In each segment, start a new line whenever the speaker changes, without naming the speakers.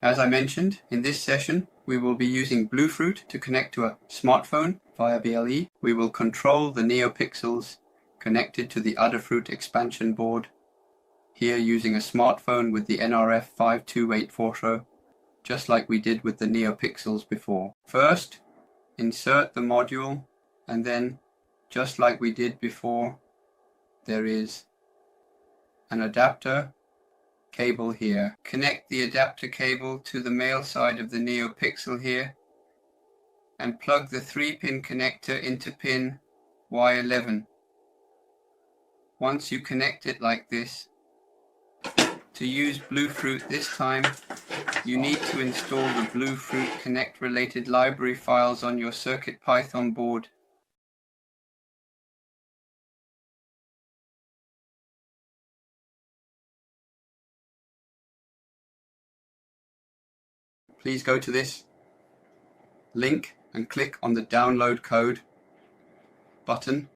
As I mentioned, in this session, we will be using Bluefruit to connect to a smartphone via BLE. We will control the NeoPixels connected to the Adafruit expansion board, here using a smartphone with the nRF52840, just like we did with the NeoPixels before. First, insert the module, and then, just like we did before, there is an adapter cable here. Connect the adapter cable to the male side of the NeoPixel here and plug the 3-pin connector into pin Y11. Once you connect it like this, to use Bluefruit this time, you need to install the Bluefruit Connect related library files on your CircuitPython board. Please go to this link and click on the download code button.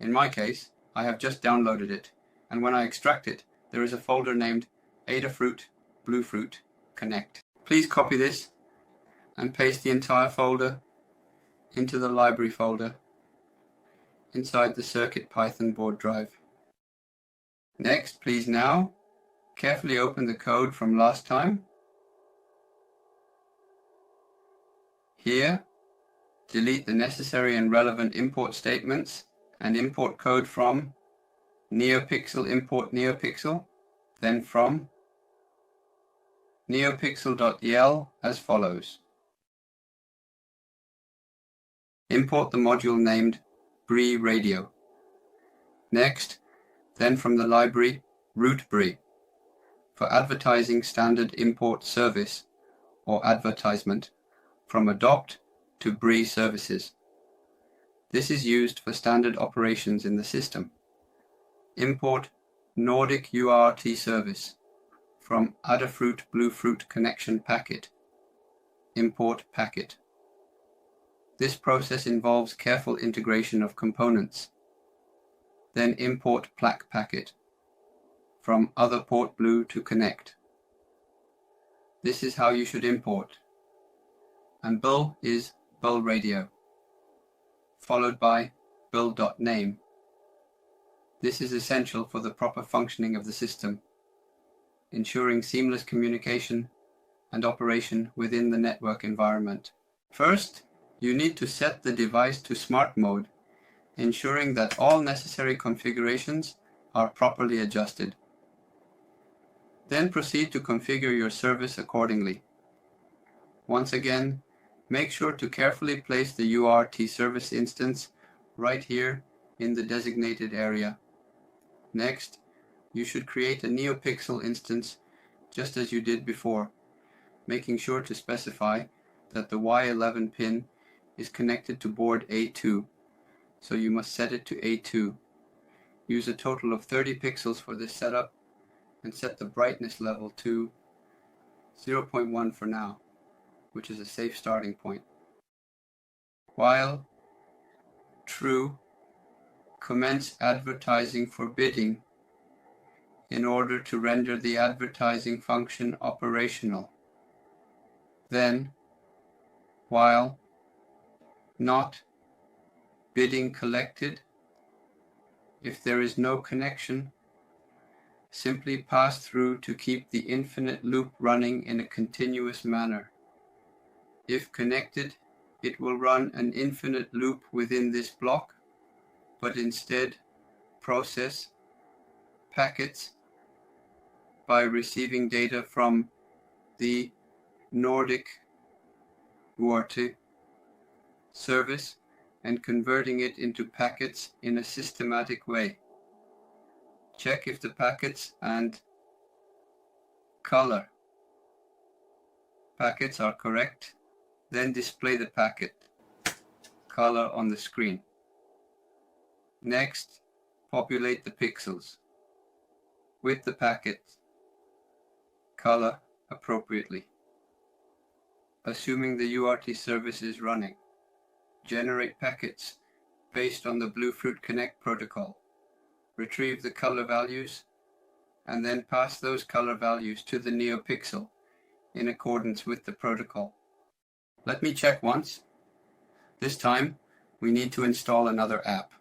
In my case, I have just downloaded it, and when I extract it, there is a folder named Adafruit Bluefruit Connect. Please copy this and paste the entire folder into the library folder inside the CircuitPython board drive. Next, please now carefully open the code from last time. Here, delete the necessary and relevant import statements and import code from NeoPixel import NeoPixel, then from neopixel.yel as follows. Import the module named BRI Radio. Next, then from the library root BRI for advertising standard import service or advertisement from adopt to BRI services. This is used for standard operations in the system. Import Nordic UART service from Adafruit Bluefruit connection packet. Import packet. This process involves careful integration of components. Then import plaque packet from other port blue to connect. This is how you should import. And BUL is BUL radio, followed by BUL.name. This is essential for the proper functioning of the system, ensuring seamless communication and operation within the network environment. First, you need to set the device to smart mode, ensuring that all necessary configurations are properly adjusted. Then proceed to configure your service accordingly. Once again, make sure to carefully place the UART service instance right here in the designated area. Next, you should create a NeoPixel instance just as you did before, making sure to specify that the Y11 pin is connected to board A2, so you must set it to A2. Use a total of 30 pixels for this setup and set the brightness level to 0.1 for now, which is a safe starting point. While true, commence advertising for bidding in order to render the advertising function operational. Then, while not bidding collected, if there is no connection, simply pass through to keep the infinite loop running in a continuous manner. If connected, it will run an infinite loop within this block, but instead process packets by receiving data from the Nordic UART service and converting it into packets in a systematic way. Check if the packets and color packets are correct, then display the packet color on the screen. Next, populate the pixels with the packet color appropriately. Assuming the UART service is running, generate packets based on the Bluefruit Connect protocol. Retrieve the color values and then pass those color values to the NeoPixel in accordance with the protocol. Let me check once. This time, we need to install another app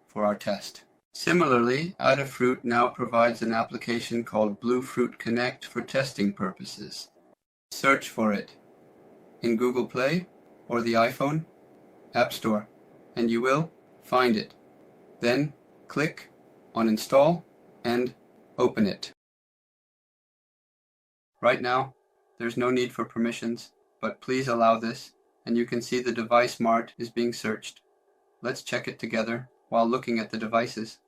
for our test. Similarly, Adafruit now provides an application called Bluefruit Connect for testing purposes. Search for it in Google Play or the iPhone App Store, and you will find it. Then click on Install and open it. Right now, there's no need for permissions, but please allow this, and you can see the device mart is being searched. Let's check it together while looking at the devices.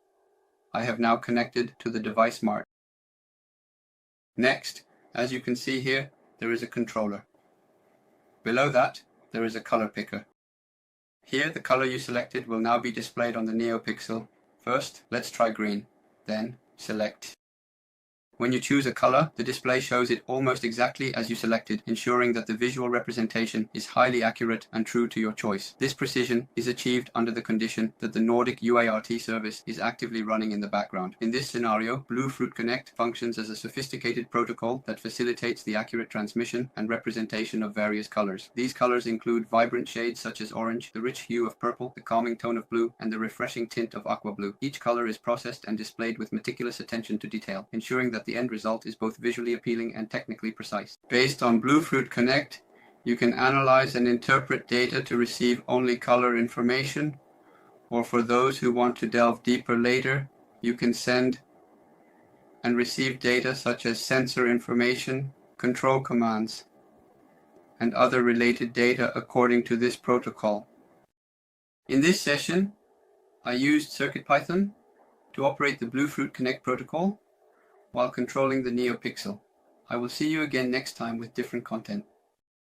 I have now connected to the device mart. Next, as you can see here, there is a controller. Below that, there is a color picker. Here, the color you selected will now be displayed on the NeoPixel. First, let's try green, then select. When you choose a color, the display shows it almost exactly as you selected, ensuring that the visual representation is highly accurate and true to your choice. This precision is achieved under the condition that the Nordic UART service is actively running in the background. In this scenario, Bluefruit Connect functions as a sophisticated protocol that facilitates the accurate transmission and representation of various colors. These colors include vibrant shades such as orange, the rich hue of purple, the calming tone of blue, and the refreshing tint of aqua blue. Each color is processed and displayed with meticulous attention to detail, ensuring that the end result is both visually appealing and technically precise. Based on Bluefruit Connect, you can analyze and interpret data to receive only color information, or for those who want to delve deeper later, you can send and receive data such as sensor information, control commands, and other related data according to this protocol. In this session, I used CircuitPython to operate the Bluefruit Connect protocol while controlling the NeoPixel. I will see you again next time with different content.